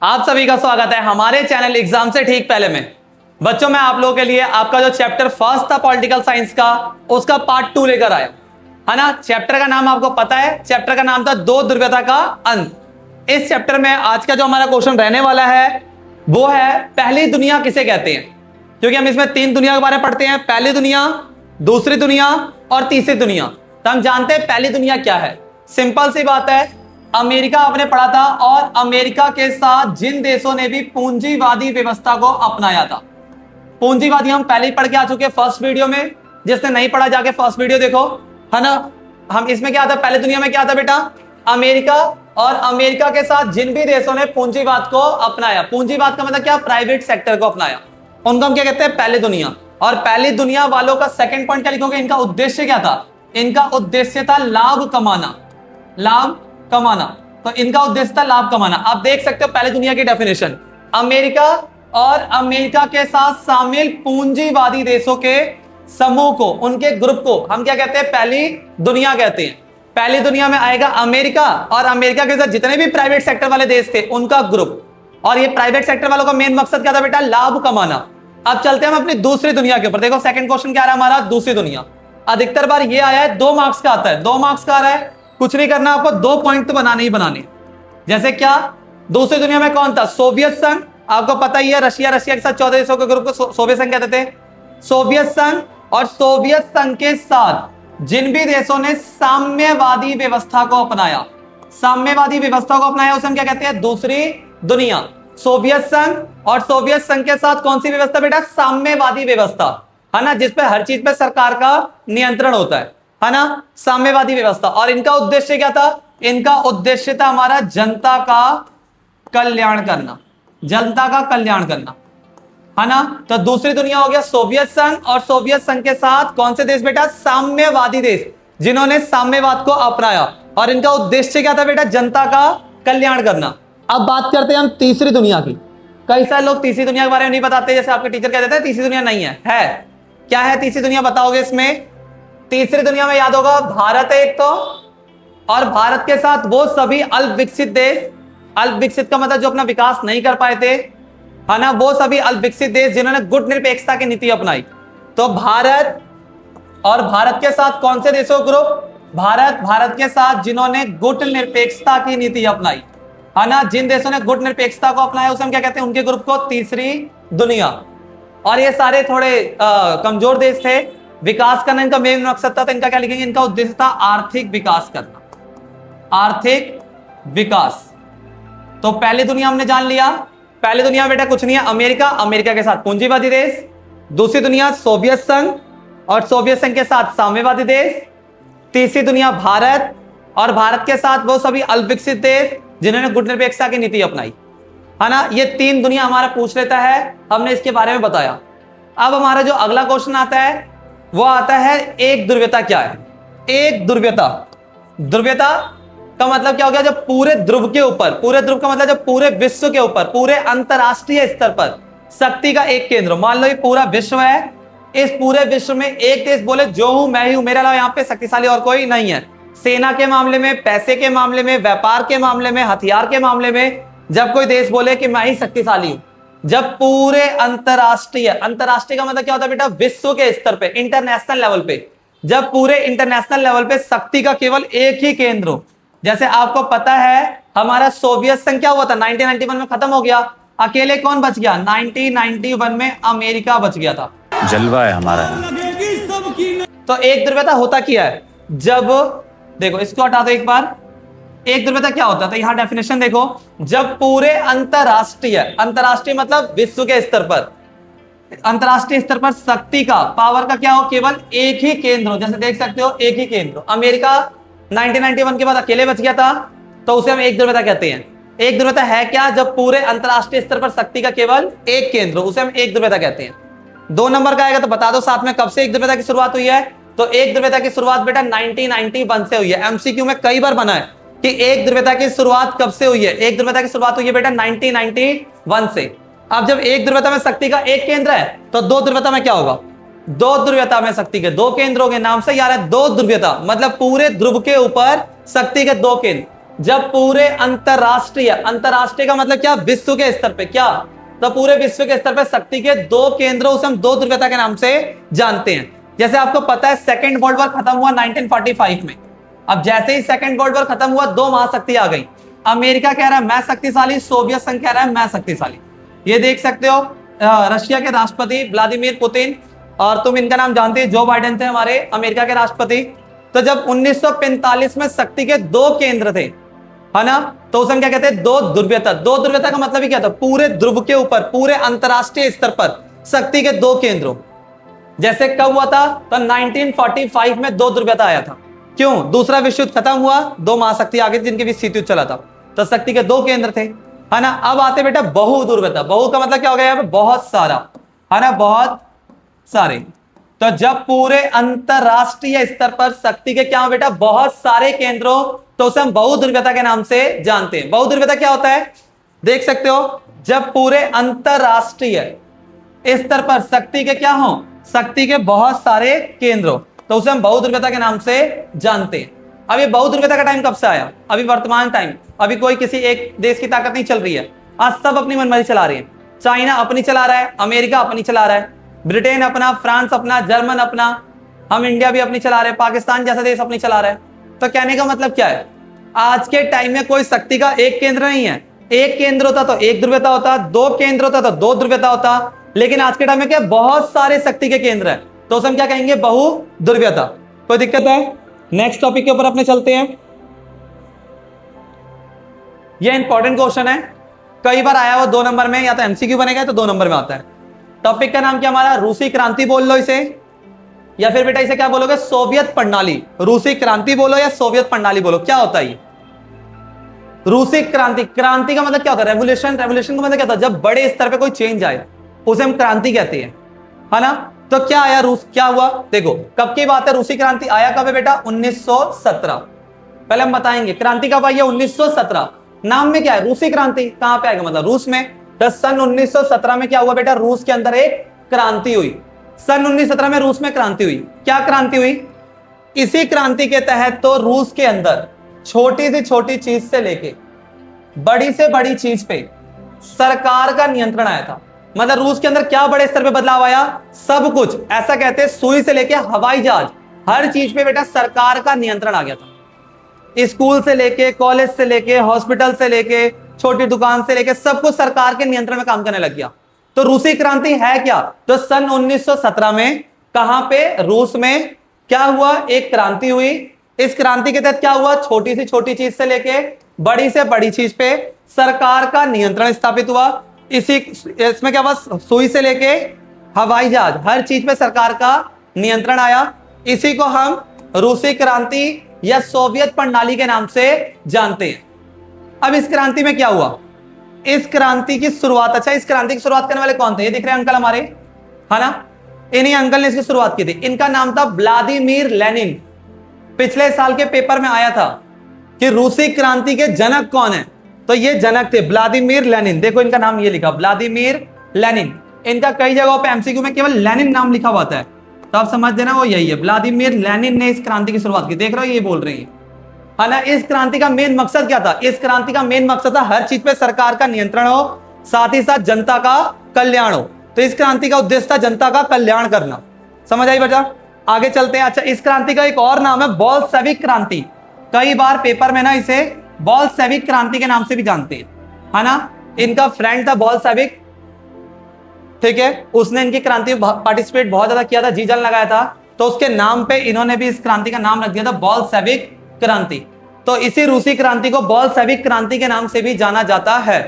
आप सभी का स्वागत है हमारे चैनल एग्जाम से ठीक पहले में। बच्चों, मैं आप लोगों के लिए आपका जो चैप्टर फर्स्ट था पॉलिटिकल साइंस का, उसका पार्ट 2 लेकर आया, है ना। चैप्टर का नाम आपको पता है, चैप्टर का नाम था दो दुर्व्यता का अंत। इस चैप्टर में आज का जो हमारा क्वेश्चन रहने वाला है वो है पहली दुनिया किसे कहते हैं, क्योंकि हम इसमें तीन दुनिया के बारे में पढ़ते हैं, पहली दुनिया, दूसरी दुनिया और तीसरी दुनिया। तो हम जानते हैं पहली दुनिया क्या है। सिंपल सी बात है, अमेरिका आपने पढ़ा था, और अमेरिका के साथ जिन देशों ने भी पूंजीवादी व्यवस्था को अपनाया था। पूंजीवादी हम पहले ही पढ़ के आ चुके हैं फर्स्ट वीडियो में, जिसने नहीं पढ़ा जाके फर्स्ट वीडियो देखो, है ना। हम इसमें क्या था, पहले दुनिया में क्या था बेटा, अमेरिका, और अमेरिका के साथ जिन भी देशों ने पूंजीवाद को अपनाया, पूंजीवाद का मतलब क्या, प्राइवेट सेक्टर को अपनाया, उनको हम क्या कहते हैं, पहली दुनिया। और पहली दुनिया वालों का सेकंड पॉइंट क्या लिखोगे, इनका उद्देश्य क्या था, इनका उद्देश्य था लाभ कमाना, लाभ कमाना। तो इनका उद्देश्य था लाभ कमाना। आप देख सकते हो पहले दुनिया की डेफिनेशन, अमेरिका और अमेरिका के साथ शामिल पूंजीवादी देशों के समूह को, उनके ग्रुप को हम क्या कहते हैं, पहली दुनिया कहते हैं। पहली दुनिया में आएगा अमेरिका, और अमेरिका के साथ जितने भी प्राइवेट सेक्टर वाले देश थे उनका ग्रुप। और ये प्राइवेट सेक्टर वालों का मेन मकसद क्या था बेटा, लाभ कमाना। अब चलते हैं हम अपनी दूसरी दुनिया के ऊपर। देखो सेकंड क्वेश्चन क्या आ रहा है हमारा, दूसरी दुनिया। अधिकतर बार ये आया है 2 मार्क्स का आता है, 2 मार्क्स का आ रहा है। कुछ नहीं करना आपको, 2 पॉइंट तो बनाने ही बनाने। जैसे क्या, दूसरी दुनिया में कौन था, सोवियत संघ, आपको पता ही है, रशिया के साथ 14 देशों के ग्रुप को सोवियत संघ कहते थे। सोवियत संघ, और सोवियत संघ के साथ जिन भी देशों ने साम्यवादी व्यवस्था को अपनाया, साम्यवादी व्यवस्था को अपनाया, उसे हम क्या कहते हैं, दूसरी दुनिया। सोवियत संघ, और सोवियत संघ के साथ कौन सी व्यवस्था बेटा, साम्यवादी व्यवस्था, है ना, जिसपे हर चीज पे सरकार का नियंत्रण होता है ना, साम्यवादी व्यवस्था। और इनका उद्देश्य क्या था, इनका उद्देश्य था हमारा जनता का कल्याण करना, जनता का कल्याण करना, है ना। तो दूसरी दुनिया हो गया सोवियत संघ, और सोवियत संघ के साथ कौन से देश बेटा, साम्यवादी देश, जिन्होंने साम्यवाद को अपनाया, और इनका उद्देश्य क्या था बेटा, जनता का कल्याण करना। अब बात करते हैं हम तीसरी दुनिया की। कई सारे लोग तीसरी दुनिया के बारे में नहीं बताते, जैसे आपके टीचर कह देते हैं तीसरी दुनिया नहीं है क्या है तीसरी दुनिया, बताओगे इसमें। तीसरी दुनिया में याद होगा भारत है एक तो, और भारत के साथ वो सभी अल्प विकसित देश, अल्प विकसित का मतलब जो अपना विकास नहीं कर पाए थे, है ना, वो सभी अल्प विकसित देश जिन्होंने गुट निरपेक्षता की नीति अपनाई। तो भारत, और भारत के साथ कौन से देशों ग्रुप, भारत के साथ जिन्होंने गुट निरपेक्षता की नीति अपनाई, है ना, जिन देशों ने गुट निरपेक्षता को अपनाया उसे हम क्या कहते हैं, उनके ग्रुप को तीसरी दुनिया। और ये सारे थोड़े कमजोर देश थे, विकास करना इनका मेन मकसद था, तो इनका क्या लिखेंगे, इनका उद्देश्य था आर्थिक विकास करना, आर्थिक विकास। तो पहली दुनिया हमने जान लिया। पहली दुनिया बेटा कुछ नहीं है, अमेरिका, अमेरिका के साथ पूंजीवादी देश। दूसरी दुनिया सोवियत संघ, और सोवियत संघ के साथ साम्यवादी देश। तीसरी दुनिया भारत, और भारत के साथ वो सभी अल्प विकसित देश जिन्होंने गुट निरपेक्षता की नीति अपनाई, है ना। ये तीन दुनिया हमारा पूछ लेता है, हमने इसके बारे में बताया। अब हमारा जो अगला क्वेश्चन आता है वो आता है एक दुर्व्यता क्या है। एक दुर्व्यता, दुर्व्यता का मतलब क्या हो गया, जब पूरे ध्रुव के ऊपर, पूरे ध्रुव का मतलब जब पूरे विश्व के ऊपर, पूरे अंतरराष्ट्रीय स्तर पर शक्ति का एक केंद्र, मान लो ये पूरा विश्व है, इस पूरे विश्व में एक देश बोले जो हूं मैं ही हूं, मेरे अलावा यहाँ पे शक्तिशाली और कोई नहीं है। सेना के मामले में, पैसे के मामले में, व्यापार के मामले में, हथियार के मामले में, जब कोई देश बोले कि मैं ही शक्तिशाली हूं, जब पूरे अंतरराष्ट्रीय, अंतरराष्ट्रीय का मतलब क्या होता है बेटा, विश्व के स्तर पे, इंटरनेशनल लेवल पे, जब पूरे इंटरनेशनल लेवल पे शक्ति का केवल एक ही केंद्र हो। जैसे आपको पता है हमारा सोवियत संघ क्या हुआ था, 1991 में खत्म हो गया, अकेले कौन बच गया, 1991 में अमेरिका बच गया था। जलवा है हमारा। तो एक दुर्व्यता होता क्या है, जब, देखो इसको हटा दो एक बार, एक दुर्व्यता क्या होता है, यहां डेफिनेशन देखो, जब पूरे अंतरराष्ट्रीय, अंतरराष्ट्रीय मतलब विश्व के स्तर पर, अंतरराष्ट्रीय स्तर पर शक्ति का, पावर का क्या हो, केवल एक ही केंद्र हो। जैसे देख सकते हो एक ही केंद्र, अमेरिका 1991 के बाद अकेले बच गया था, तो उसे हम एक दुर्व्यता कहते हैं। एक दुर्व्यता है क्या, जब पूरे अंतरराष्ट्रीय स्तर पर शक्ति का केवल एक केंद्र, उसे हम एक दुर्व्यता कहते हैं। 2 नंबर का आएगा तो बता दो साथ में, कब से एक दुर्व्यता की शुरुआत हुई है। तो एक दुर्व्यता की शुरुआत बेटा 1991 से हुई है। एमसीक्यू में कई बार बना है कि एक दुर्व्यता की शुरुआत कब से हुई है। एक दुर्व्यता की शुरुआत हुई है बेटा 1991 से। अब जब एक दुर्व्यता में शक्ति का एक केंद्र है, तो दो दुर्व्यता में क्या होगा, दो दुर्व्यता में शक्ति के 2 केंद्र हो गए। नाम से यार है दो दुर्व्यता, मतलब पूरे ध्रुव के ऊपर शक्ति के 2 केंद्र। जब पूरे अंतरराष्ट्रीय, अंतरराष्ट्रीय का मतलब क्या, विश्व के स्तर पे, क्या, तो पूरे विश्व के स्तर पे शक्ति के दो केंद्रों, उसे हम दो ध्रुवीयता के नाम से जानते हैं। जैसे आपको पता है सेकेंड वर्ल्ड वॉर खत्म हुआ 1945 में। अब जैसे ही सेकेंड वर्ल्ड वॉर खत्म हुआ, दो महाशक्ति आ गई। अमेरिका कह रहा है मैं शक्तिशाली, सोवियत संघ कह रहा है मैं शक्तिशाली। ये देख सकते हो, रशिया के राष्ट्रपति व्लादिमीर पुतिन, और तुम इनका नाम जानते हैं, जो बाइडेन थे हमारे अमेरिका के राष्ट्रपति। तो जब 1945 में शक्ति के दो केंद्र थे, है ना, तो उसे हम क्या कहते हैं, दो ध्रुवीयता। दो ध्रुवीयता का मतलब ही क्या था, पूरे ध्रुव के ऊपर, पूरे अंतरराष्ट्रीय स्तर पर शक्ति के दो केंद्रों। जैसे कब हुआ था, तो 1945 में दो ध्रुवीयता आया था। क्यों, दूसरा विश्व युद्ध खत्म हुआ, दो महाशक्ति आ गई जिनके बीच शीत युद्ध चला था, तो शक्ति के दो केंद्र थे, है ना। अब आते बेटा बहु ध्रुवीयता। बहु का मतलब क्या हो गया, बहुत सारा, है ना, बहुत सारे। तो जब पूरे अंतरराष्ट्रीय स्तर पर शक्ति के क्या हो बेटा, बहुत सारे केंद्रों, तो उसे हम बहु ध्रुवीयता के नाम से जानते हैं। बहु ध्रुवीयता क्या होता है, देख सकते हो, जब पूरे अंतरराष्ट्रीय स्तर पर शक्ति के क्या हो, शक्ति के बहुत सारे केंद्रों, तो उसे हम बहु ध्रुवीयता के नाम से जानते हैं। अब ये बहु ध्रुवीयता का टाइम कब से आया, अभी वर्तमान टाइम। अभी कोई किसी एक देश की ताकत नहीं चल रही है, आज सब अपनी मनमानी चला रही है। चाइना अपनी चला रहा है, अमेरिका अपनी चला रहा है, ब्रिटेन अपना, फ्रांस अपना, जर्मन अपना, हम इंडिया भी अपनी चला रहे हैं, पाकिस्तान जैसा देश अपनी चला रहा है। तो कहने का मतलब क्या है, आज के टाइम में कोई शक्ति का एक केंद्र नहीं है। एक केंद्र होता तो एक ध्रुवीयता होता, दो केंद्र होता तो दो ध्रुवीयता होता, लेकिन आज के टाइम में क्या, बहुत सारे शक्ति के केंद्र है, तो उसे हम क्या कहेंगे, बहु ध्रुवीयता। कोई दिक्कत है, नेक्स्ट टॉपिक के ऊपर अपने चलते हैं। यह इंपॉर्टेंट क्वेश्चन है, कई बार आया हुआ 2 नंबर में, या तो एमसीक्यू बनेगा तो 2 नंबर में आता है। टॉपिक का नाम क्या हमारा, रूसी क्रांति बोल लो इसे, या फिर बेटा इसे क्या बोलोगे, सोवियत प्रणाली। रूसी क्रांति बोलो या सोवियत प्रणाली बोलो, क्या होता है ये रूसी क्रांति। क्रांति का मतलब क्या होता है, रेवोल्यूशन। रेवोल्यूशन का मतलब क्या होता है, जब बड़े स्तर पे कोई चेंज आए उसे हम क्रांति कहते हैं, है ना। तो क्या आया, रूस क्या हुआ, देखो कब की बात है, रूसी क्रांति आया कब है बेटा, 1917। पहले हम बताएंगे क्रांति कब आई है, 1917। नाम में क्या है, रूसी क्रांति, कहां पे आएगा, मतलब रूस में। तो सन 1917 में क्या हुआ बेटा, रूस के अंदर एक क्रांति हुई। सन 1917 में रूस में क्रांति हुई। क्या क्रांति हुई, इसी क्रांति के तहत तो रूस के अंदर छोटी से छोटी चीज से लेके बड़ी से बड़ी चीज पे सरकार का नियंत्रण आया था। मतलब रूस के अंदर क्या बड़े स्तर पे बदलाव आया, सब कुछ, ऐसा कहते हैं सुई से लेके हवाई जहाज, हर चीज पे बेटा सरकार का नियंत्रण आ गया था। स्कूल से लेके, कॉलेज से लेके, हॉस्पिटल से लेके, छोटी दुकान से लेके, सब कुछ सरकार के नियंत्रण में काम करने लग गया। तो रूसी क्रांति है क्या, तो सन 1917 में कहां पे, रूस में क्या हुआ, एक क्रांति हुई। इस क्रांति के तहत क्या हुआ, छोटी से छोटी चीज से लेके बड़ी से बड़ी चीज पे सरकार का नियंत्रण स्थापित हुआ। इसमें क्या हुआ, सुई से लेके हवाई जहाज, हर चीज पे सरकार का नियंत्रण आया। इसी को हम रूसी क्रांति या सोवियत प्रणाली के नाम से जानते हैं। अब इस क्रांति में क्या हुआ, इस क्रांति की शुरुआत, अच्छा इस क्रांति की शुरुआत करने वाले कौन थे, ये दिख रहे हैं अंकल हमारे, है ना, इन्हीं अंकल ने इसकी शुरुआत की थी। इनका नाम था व्लादिमीर लेनिन। पिछले साल के पेपर में आया था कि रूसी क्रांति के जनक कौन है, तो ये जनक थे व्लादिमीर लेनिन। देखो इनका नाम ये लिखा, व्लादिमीर लेनिन। इनका कई जगहों पे एमसीक्यू में केवल लेनिन नाम लिखा हुआ है, तो आप समझ देना वो यही है, व्लादिमीर लेनिन ने इस क्रांति की शुरुआत की। देख रहे हो ये बोल रही है ना। इस क्रांति का मेन मकसद क्या था, इस क्रांति का मेन मकसद था हर चीज पे सरकार का नियंत्रण हो, साथ ही साथ जनता का कल्याण हो। तो इस क्रांति का उद्देश्य था जनता का कल्याण करना। समझ आई बेटा, आगे चलते हैं। अच्छा इस क्रांति का एक और नाम है बोल्शेविक क्रांति। कई बार पेपर में ना इसे बोल्शेविक क्रांति के नाम से भी जानते हैं, है ना। इनका फ्रेंड था बोल्शेविक, ठीक है, उसने इनकी क्रांति में पार्टिसिपेट बहुत ज्यादा किया था, जी जान लगाया था, तो उसके नाम पे इन्होंने भी इस क्रांति का नाम रख दिया था बोल्शेविक क्रांति। तो इसी रूसी क्रांति को बोल्शेविक क्रांति के नाम से भी जाना जाता है।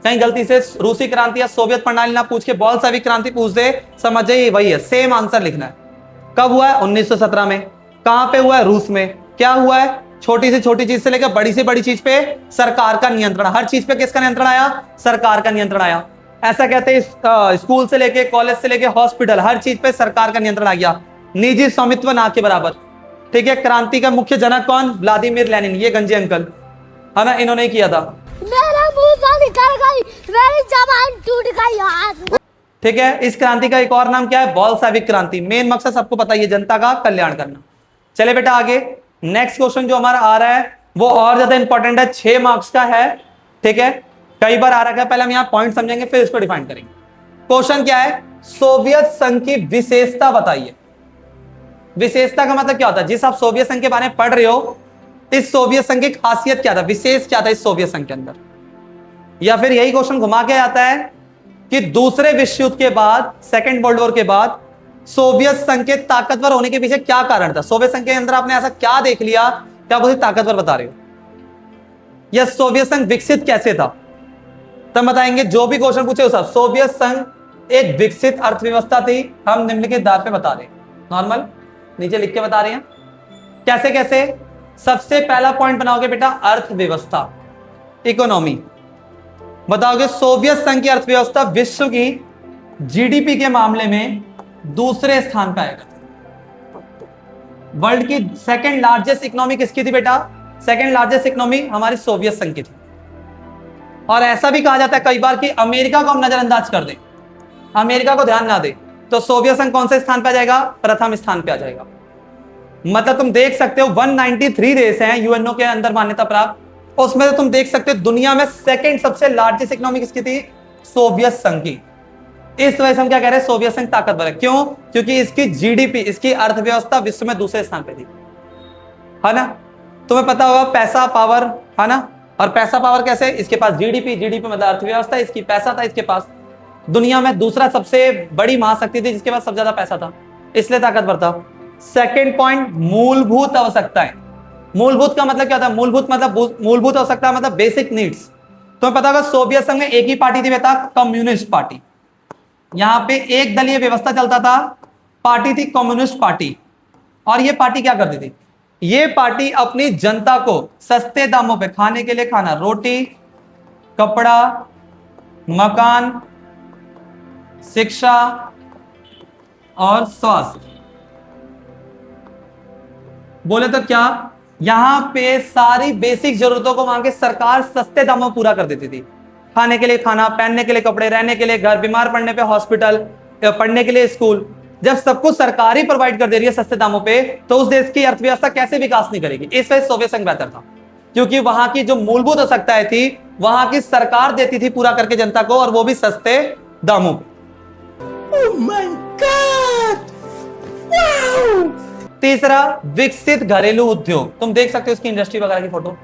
कहीं गलती से रूसी क्रांति या सोवियत प्रणाली ना पूछ के बोल्शेविक क्रांति पूछ दे, समझ जाइए वही है, सेम आंसर लिखना है। कब हुआ है, 1917 में। कहां पे हुआ है, रूस में। क्या हुआ है, छोटी से छोटी चीज से लेकर बड़ी से बड़ी चीज पे सरकार का नियंत्रण। हर चीज पे किसका नियंत्रण आया, सरकार का नियंत्रण आया। ऐसा कहते हैं स्कूल से लेके, कॉलेज से लेके, हॉस्पिटल, हर चीज पे सरकार का नियंत्रण आ गया, निजी स्वामित्व ना के बराबर। ठीक है, क्रांति का मुख्य जनक कौन, व्लादिमीर लेनिन, ये गंजे अंकल, है ना, इन्होंने किया था। मेरा मुंह से निकल गई, मेरी जबान टूट गई यार। ठीक है, इस क्रांति का एक और नाम क्या है, बोल्शेविक क्रांति। मेन मकसद सबको पता है, जनता का कल्याण करना। चले बेटा आगे, नेक्स्ट क्वेश्चन जो हमारा आ रहा है वो और ज्यादा इंपॉर्टेंट है, 6 मार्क्स का है, ठीक है, कई बार आ रखा है। पहले हम यहाँ पॉइंट समझेंगे फिर इसको डिफाइन करेंगे। क्वेश्चन क्या है, सोवियत संघ की विशेषता बताइए। विशेषता का मतलब क्या होता है, जिस आप सोवियत संघ के बारे में पढ़ रहे हो, इस सोवियत संघ की खासियत क्या था, विशेष क्या था इस सोवियत संघ के अंदर। या फिर यही क्वेश्चन घुमा के आता है कि दूसरे विश्व युद्ध के बाद, सेकेंड वर्ल्ड वॉर के बाद, सोवियत संघ के ताकतवर होने के पीछे क्या कारण था। सोवियत संघ के अंदर आपने ऐसा क्या देख लिया कि आप उसे ताकतवर बता रहे हो, या सोवियत संघ विकसित कैसे था, तब बताएंगे। जो भी क्वेश्चन पूछे उस सोवियत संघ एक विकसित अर्थव्यवस्था थी, हम निम्नलिखित आधार पे बता रहे हैं, नॉर्मल नीचे लिख के बता रहे हैं कैसे कैसे। सबसे पहला पॉइंट बनाओगे बेटा अर्थव्यवस्था, इकोनॉमी। बताओगे सोवियत संघ की अर्थव्यवस्था विश्व की जीडीपी के मामले में दूसरे स्थान पर आएगा। वर्ल्ड की सेकंड लार्जेस्ट इकोनॉमी किसकी थी बेटा, सेकंड लार्जेस्ट इकोनॉमी हमारी सोवियत संघ की थी। और ऐसा भी कहा जाता है कई बार कि अमेरिका को हम नजरअंदाज कर दें, अमेरिका को ध्यान ना दे, तो सोवियत संघ कौन से स्थान पे आ जाएगा, प्रथम स्थान पे आ जाएगा। मतलब तुम देख सकते हो 193 देश हैं यूएनओ के अंदर मान्यता प्राप्त, उसमें तो तुम देख सकते हो दुनिया में सेकंड सबसे लार्जेस्ट इकोनॉमी किसकी थी, सोवियत संघ की। इस वजह से हम क्या कह रहे हैं, सोवियत संघ ताकतवर है। क्यों, क्योंकि इसकी जीडीपी, इसकी अर्थव्यवस्था विश्व में दूसरे स्थान पे थी, है ना। तुम्हें पता होगा पैसा पावर, है ना, और पैसा पावर कैसे, इसके पास जीडीपी, जीडीपी मतलब अर्थव्यवस्था, इसकी पैसा था इसके पास, दुनिया में दूसरा सबसे बड़ी महाशक्ति थी जिसके पास सबसे ज्यादा पैसा था, इसलिए ताकतवर था। सेकंड पॉइंट, मूलभूत आवश्यकताएं। मूलभूत का मतलब क्या होता है, मूलभूत आवश्यकता मतलब बेसिक नीड्स। तुम्हें पता होगा सोवियत संघ में एक ही पार्टी थी बेटा, कम्युनिस्ट पार्टी। यहां पे एक दलीय व्यवस्था चलता था, पार्टी थी कम्युनिस्ट पार्टी। और ये पार्टी क्या करती थी, ये पार्टी अपनी जनता को सस्ते दामों पे खाने के लिए खाना, रोटी, कपड़ा, मकान, शिक्षा और स्वास्थ्य, बोले तो क्या, यहां पे सारी बेसिक जरूरतों को वहां के सरकार सस्ते दामों में पूरा कर देती थी। खाने के लिए खाना, पहनने के लिए कपड़े, रहने के लिए घर, बीमार पड़ने पे हॉस्पिटल, पढ़ने के लिए स्कूल। जब सब कुछ सरकार ही प्रोवाइड कर दे रही है सस्ते दामों पे, तो उस देश की अर्थव्यवस्था कैसे विकास नहीं करेगी। इस वजह सोवियत संघ बेहतर था, क्योंकि वहां की जो मूलभूत आवश्यकताएं थी वहां की सरकार देती थी पूरा करके जनता को, और वो भी सस्ते दामों पे। Oh my God! Wow! तीसरा, विकसित घरेलू उद्योग। तुम देख सकते हो इसकी इंडस्ट्री वगैरह की फोटो।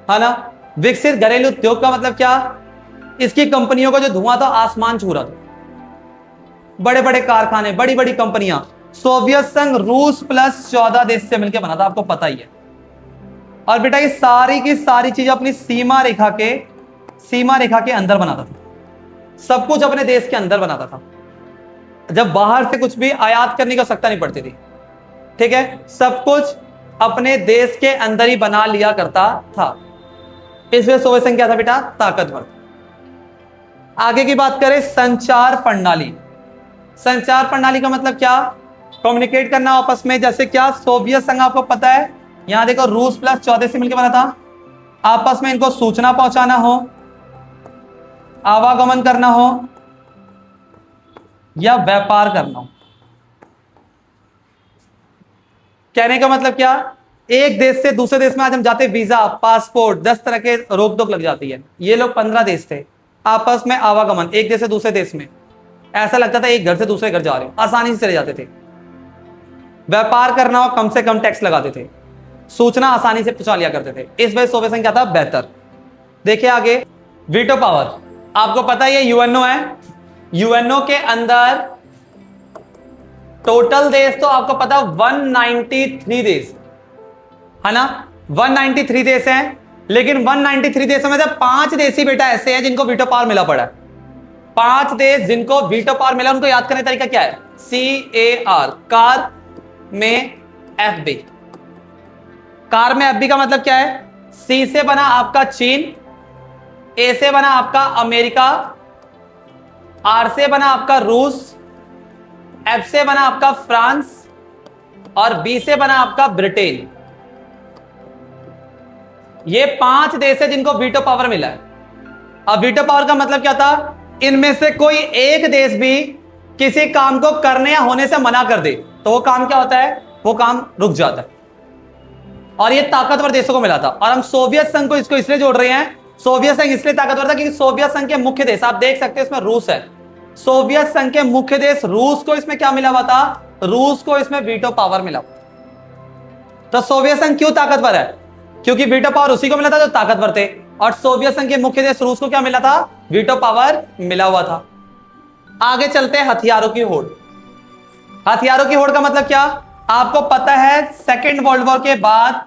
है ना, विकसित घरेलू उद्योग का मतलब क्या, इसकी कंपनियों का जो धुआं था आसमान छू रहा था। बड़े बड़े कारखाने, बड़ी बड़ी कंपनियां। सोवियत संघ रूस प्लस 14 देश से मिलकर बना था, आपको पता ही है। और बेटा ये सारी की सारी चीजें अपनी सीमा रेखा के अंदर बनाता था, सब कुछ अपने देश के अंदर बनाता था। जब बाहर से कुछ भी आयात करने की आवश्यकता नहीं पड़ती थी, ठीक है, सब कुछ अपने देश के अंदर ही बना लिया करता था। इसमें सोवियत संघ क्या था बेटा, ताकतवर। आगे की बात करें, संचार प्रणाली। संचार प्रणाली का मतलब क्या, कम्युनिकेट करना आपस में। जैसे क्या, सोवियत संघ आपको पता है, यहां देखो रूस प्लस 14 से मिलकर बना था। आपस में इनको सूचना पहुंचाना हो, आवागमन करना हो या व्यापार करना हो। कहने का मतलब क्या, एक देश से दूसरे देश में आज हम जाते, वीजा, पासपोर्ट, 10 तरह के रोक टोक लग जाती है। ये लोग 15 देश थे, आपस में आवागमन, एक देश से दूसरे देश में, ऐसा लगता था एक घर से दूसरे घर जा रहे हो, आसानी से चले जाते थे। व्यापार करना हो, कम से कम टैक्स लगाते थे, सूचना आसानी से पहुंचा लिया करते थे। इस वजह सोवियत संघ क्या था, बेहतर। देखिए आगे, वीटो पावर। आपको पता है ये यूएनओ है, यूएनओ के अंदर टोटल देश तो आपको पता 193 देश है ना, 193 देश हैं। लेकिन 193 देशों में से 5 देश ही बेटा ऐसे हैं जिनको वीटो पावर मिला पड़ा है। 5 देश जिनको वीटो पावर मिला, उनको याद करने का तरीका क्या है, CAR, कार में FB। कार में FB का मतलब क्या है, C से बना आपका चीन, A से बना आपका अमेरिका, R से बना आपका रूस, F से बना आपका फ्रांस और B से बना आपका ब्रिटेन। ये 5 देश है जिनको वीटो पावर मिला है। अब वीटो पावर का मतलब क्या था, इनमें से कोई एक देश भी किसी काम को करने या होने से मना कर दे तो वो काम क्या होता है, वो काम रुक जाता है। और ये ताकतवर देशों को मिला था। और हम सोवियत संघ को इसको इसलिए जोड़ रहे हैं, सोवियत संघ इसलिए ताकतवर था क्योंकि सोवियत संघ के मुख्य देश आप देख सकते हैं इसमें रूस है। सोवियत संघ के मुख्य देश रूस को इसमें क्या मिला हुआ था, रूस को इसमें वीटो पावर मिला। तो सोवियत संघ क्यों ताकतवर है, क्योंकि वीटो पावर उसी को मिला था जो ताकतवर थे, और सोवियत संघ के मुख्य देश रूस को क्या मिला था, वीटो पावर मिला हुआ था। आगे चलते हैं हथियारों की होड़। हथियारों की होड़ का मतलब क्या, आपको पता है सेकेंड वर्ल्ड वॉर के बाद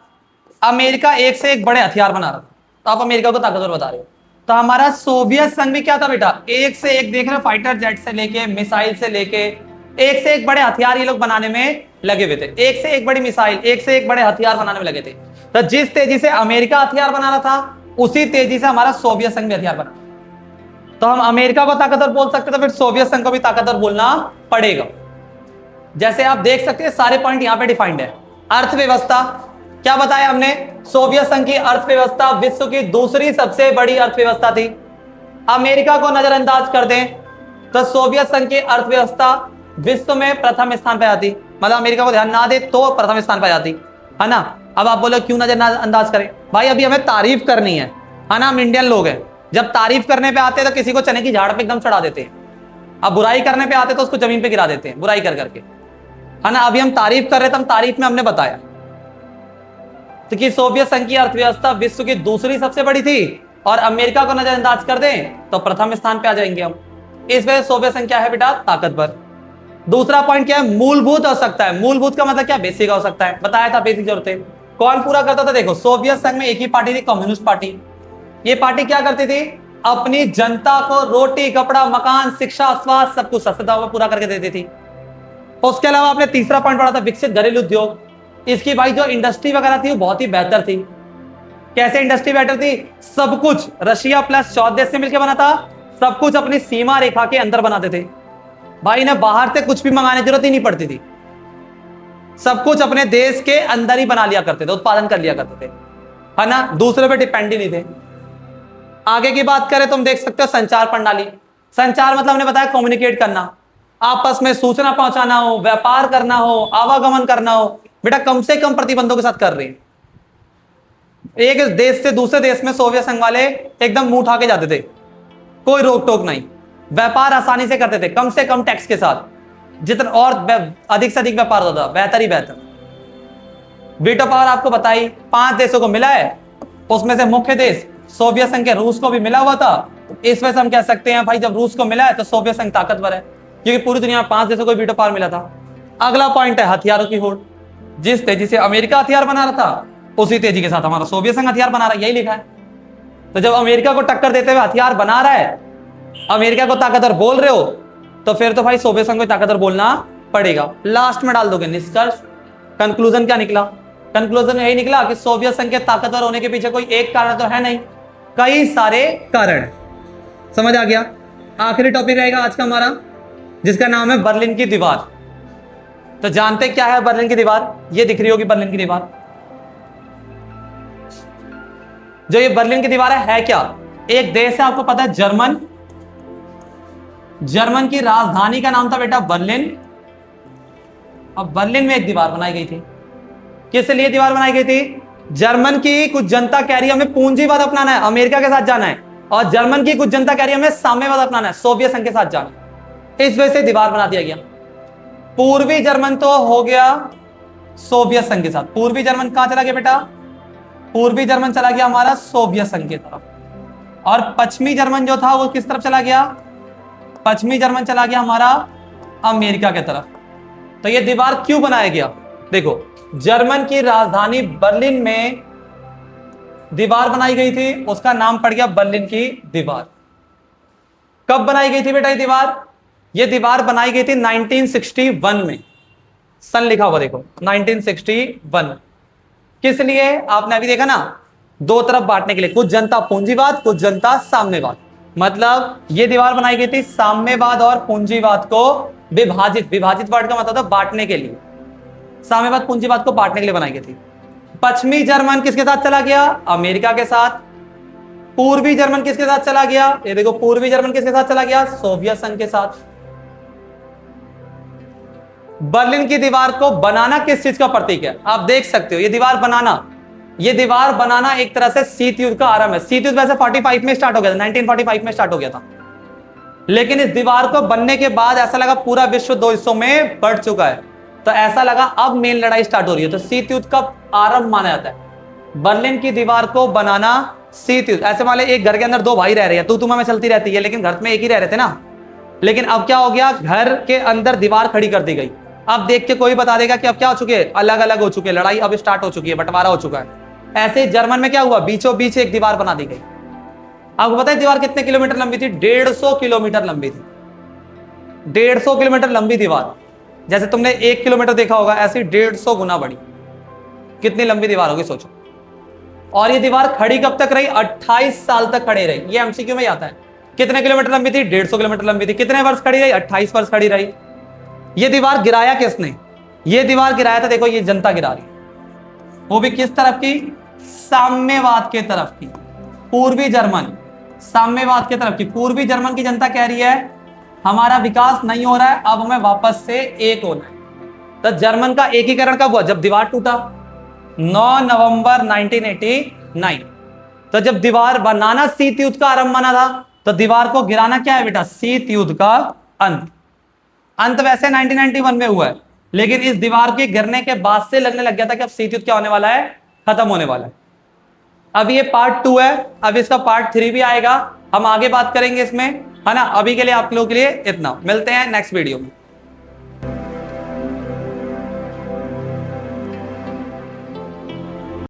अमेरिका एक से एक बड़े हथियार बना रहा था, तो आप अमेरिका को ताकतवर बता रहे हो। तो हमारा सोवियत संघ भी क्या था बेटा, एक से एक, देख रहे हो, फाइटर जेट से लेके मिसाइल से लेके एक से एक बड़े हथियार ये लोग बनाने में लगे हुए थे। एक से एक बड़ी मिसाइल, एक से एक बड़े हथियार बनाने में लगे थे। तो जिस तेजी से अमेरिका हथियार बना रहा था उसी तेजी से हमारा सोवियत संघ भी हथियार बना। तो हम अमेरिका को ताकतवर बोल सकते तो फिर सोवियत संघ को भी ताकतवर बोलना पड़ेगा। जैसे आप देख सकते हैं सारे पॉइंट यहां पे डिफाइंड है। अर्थव्यवस्था क्या बताया हमने, सोवियत संघ की अर्थव्यवस्था विश्व की दूसरी सबसे बड़ी अर्थव्यवस्था थी। अमेरिका को नजरअंदाज कर दें तो सोवियत संघ की अर्थव्यवस्था विश्व में प्रथम स्थान पर आती, मतलब अमेरिका को ध्यान ना दे तो प्रथम स्थान पर आती, है ना। अब आप बोलो क्यों नजरअंदाज करें, भाई अभी हमें तारीफ करनी है ना, हम इंडियन लोग हैं, जब तारीफ करने पे आते हैं तो किसी को चने की झाड़ पे एकदम चढ़ा देते हैं। अब बुराई करने पे आते तो उसको जमीन पे गिरा देते हैं बुराई कर करके, है ना। अभी हम तारीफ कर रहे थे, हम तारीफ में हमने बताया तो कि सोवियत संघ की अर्थव्यवस्था विश्व की दूसरी सबसे बड़ी थी और अमेरिका को नजरअंदाज कर दें तो प्रथम स्थान पे आ जाएंगे हम। इस वजह से सोवियत संघ क्या है बेटा, ताकतवर। दूसरा पॉइंट क्या है, मूलभूत हो सकता है। मूलभूत का मतलब क्या, बेसिक हो सकता है, बताया था बेसिक जरूरतें कौन पूरा करता था। देखो सोवियत संघ में एक ही पार्टी थी, कम्युनिस्ट पार्टी। ये पार्टी क्या करती थी, अपनी जनता को रोटी कपड़ा मकान शिक्षा स्वास्थ्य सब कुछ सस्ता हुआ पूरा करके देती थी। उसके अलावा आपने तीसरा पॉइंट पढ़ा था विकसित घरेलू उद्योग। इसकी भाई जो इंडस्ट्री वगैरह थी वो बहुत ही बेहतर थी। कैसे इंडस्ट्री बेहतर थी, सब कुछ रशिया प्लस 14 देश से मिलकर बना था, सब कुछ अपनी सीमा रेखा के अंदर बनाते थे भाई, ने बाहर से कुछ भी मंगाने की जरूरत ही नहीं पड़ती थी, सब कुछ अपने देश के अंदर ही बना लिया करते थे, उत्पादन कर लिया करते थे, है ना, दूसरे पे डिपेंड ही नहीं थे। आगे की बात करें तो हम देख सकते हो संचार प्रणाली। संचार मतलब हमने बताया कम्युनिकेट करना, आपस में सूचना पहुंचाना हो, व्यापार करना हो, आवागमन करना हो, बेटा कम से कम प्रतिबंधों के साथ कर रहे हैं। एक देश से दूसरे देश में सोवियत संघ वाले एकदम मुंह उठा के जाते थे, कोई रोक टोक नहीं, व्यापार आसानी से करते थे, कम से कम टैक्स के साथ, जितना और अधिक से अधिक व्यापार होता बेहतर ही बेहतर। वीटो पावर आपको बताई 5 देशों को मिला है, उसमें से मुख्य देश सोवियत संघ के रूस को भी मिला हुआ था। इस वजह से हम कह सकते हैं भाई जब रूस को मिला है तो सोवियत संघ ताकतवर है, क्योंकि पूरी दुनिया में 5 देशों को वीटो पावर मिला था। अगला पॉइंट है हथियारों की होड़। जिस तेजी से अमेरिका हथियार बना रहा था उसी तेजी के साथ हमारा सोवियत संघ हथियार बना रहा है, यही लिखा है। तो जब अमेरिका को टक्कर देते हुए हथियार बना रहा है, अमेरिका को ताकतवर बोल रहे हो, तो फिर तो भाई सोवियत संघ को ताकतवर बोलना पड़ेगा। लास्ट में डाल दोगे निष्कर्ष, कंक्लूजन क्या निकला, कंक्लूजन यही निकला कि सोवियत संघ के ताकतवर होने के पीछे कोई एक कारण तो है नहीं, कई सारे कारण। समझ आ गया। आखिरी टॉपिक रहेगा आज का हमारा, जिसका नाम है बर्लिन की दीवार। तो जानते क्या है बर्लिन की दीवार, ये दिख रही होगी बर्लिन की दीवार। जो ये बर्लिन की दीवार है क्या, एक देश है आपको पता है जर्मन, जर्मन की राजधानी का नाम था बेटा बर्लिन। अब बर्लिन में एक दीवार बनाई गई थी, किस लिए दीवार बनाई गई थी, जर्मन की कुछ जनता कह रही है हमें पूंजीवाद अपनाना है, अमेरिका के साथ जाना है, और जर्मन की कुछ जनता कह रही है हमें साम्यवाद अपनाना है, सोवियत संघ के साथ जाना है। इस वजह से दीवार बना दिया गया। पूर्वी जर्मन तो हो गया सोवियत संघ के साथ, पूर्वी जर्मन कहां चला गया बेटा, पूर्वी जर्मन चला गया हमारा सोवियत संघ की तरफ, और पश्चिमी जर्मन जो था वो किस तरफ चला गया, पश्चिमी जर्मन चला गया हमारा अमेरिका की तरफ। तो ये दीवार क्यों बनाया गया, देखो जर्मन की राजधानी बर्लिन में दीवार बनाई गई थी, उसका नाम पड़ गया बर्लिन की दीवार। कब बनाई गई थी बेटा ये दीवार, ये दीवार बनाई गई थी 1961 में, सन लिखा हुआ देखो 1961। किस लिए, आपने अभी देखा ना, दो तरफ बांटने के लिए, कुछ जनता पूंजीवाद कुछ जनता साम्यवाद। मतलब ये दीवार बनाई गई थी साम्यवाद और पूंजीवाद को विभाजित, विभाजित वर्ड का मतलब था बांटने के लिए, साम्यवाद पूंजीवाद को बांटने के लिए बनाई गई थी। पश्चिमी जर्मन किसके साथ चला गया, अमेरिका के साथ, पूर्वी जर्मन किसके साथ चला गया? ये देखो, पूर्वी जर्मन किसके साथ चला गया? सोवियत संघ के साथ। बर्लिन की दीवार को बनाना किस चीज का प्रतीक है? आप देख सकते हो ये दीवार बनाना एक तरह से शीत युद्ध का आरंभ है। शीत युद्ध वैसे 45 में स्टार्ट हो गया था, 1945 में स्टार्ट हो गया था, लेकिन इस दीवार को बनने के बाद ऐसा लगा पूरा विश्व दो हिस्सों में बढ़ चुका है, तो ऐसा लगा अब मेन लड़ाई स्टार्ट हो रही है, तो शीत युद्ध का आरंभ माना जाता है। बर्लिन की दीवार को बनाना शीत युद्ध। ऐसे मान एक घर के अंदर दो भाई रह रहे हैं, तू तुम्हें में चलती रहती है, लेकिन घर में एक ही रह रहे थे ना, लेकिन अब क्या हो गया, घर के अंदर दीवार खड़ी कर दी गई। अब देख के कोई बता देगा कि अब क्या हो चुके हैं, अलग अलग हो चुके हैं, लड़ाई अब स्टार्ट हो चुकी है, बंटवारा हो चुका है। ऐसे जर्मन में क्या हुआ, बीचों बीच एक दीवार बना दी गई। आपको पता है दीवार कितने किलोमीटर लंबी थी? 150 किलोमीटर लंबी थी। 150 किलोमीटर लंबी दीवार, जैसे तुमने 1 किलोमीटर देखा होगा, ऐसी 150 गुना बड़ी। कितनी लंबी दीवार होगी सोचो। और ये दीवार खड़ी कब तक रही? 28 साल तक खड़ी रही। ये एमसीक्यू में ही आता है। कितने किलोमीटर लंबी थी? 150 किलोमीटर लंबी थी। कितने वर्ष खड़ी रही? 28 वर्ष खड़ी रही। ये दीवार गिराया किसने? ये दीवार गिराया था, देखो ये जनता गिरा रही, वो भी किस तरफ की? साम्यवाद के तरफ की। पूर्वी जर्मन साम्यवाद के तरफ की। पूर्वी जर्मन की जनता कह रही है हमारा विकास नहीं हो रहा है, अब हमें वापस से एक होना है। तो जर्मन का एकीकरण कब हुआ? जब दीवार टूटा, 9 नवंबर 1989। तो जब दीवार बनाना शीत युद्ध का आरंभ माना था, तो दीवार को गिराना क्या है बेटा? शीत युद्ध का अंत वैसे 1991 में हुआ है, लेकिन इस दीवार के गिरने के बाद से लगने लग गया था कि अब शीत युद्ध क्या होने वाला है? खत्म होने वाला है। अब ये पार्ट 2 है, अब इसका पार्ट 3 भी आएगा, हम आगे बात करेंगे इसमें, है ना। अभी के लिए आप लोगों के लिए इतना, मिलते हैं नेक्स्ट वीडियो में।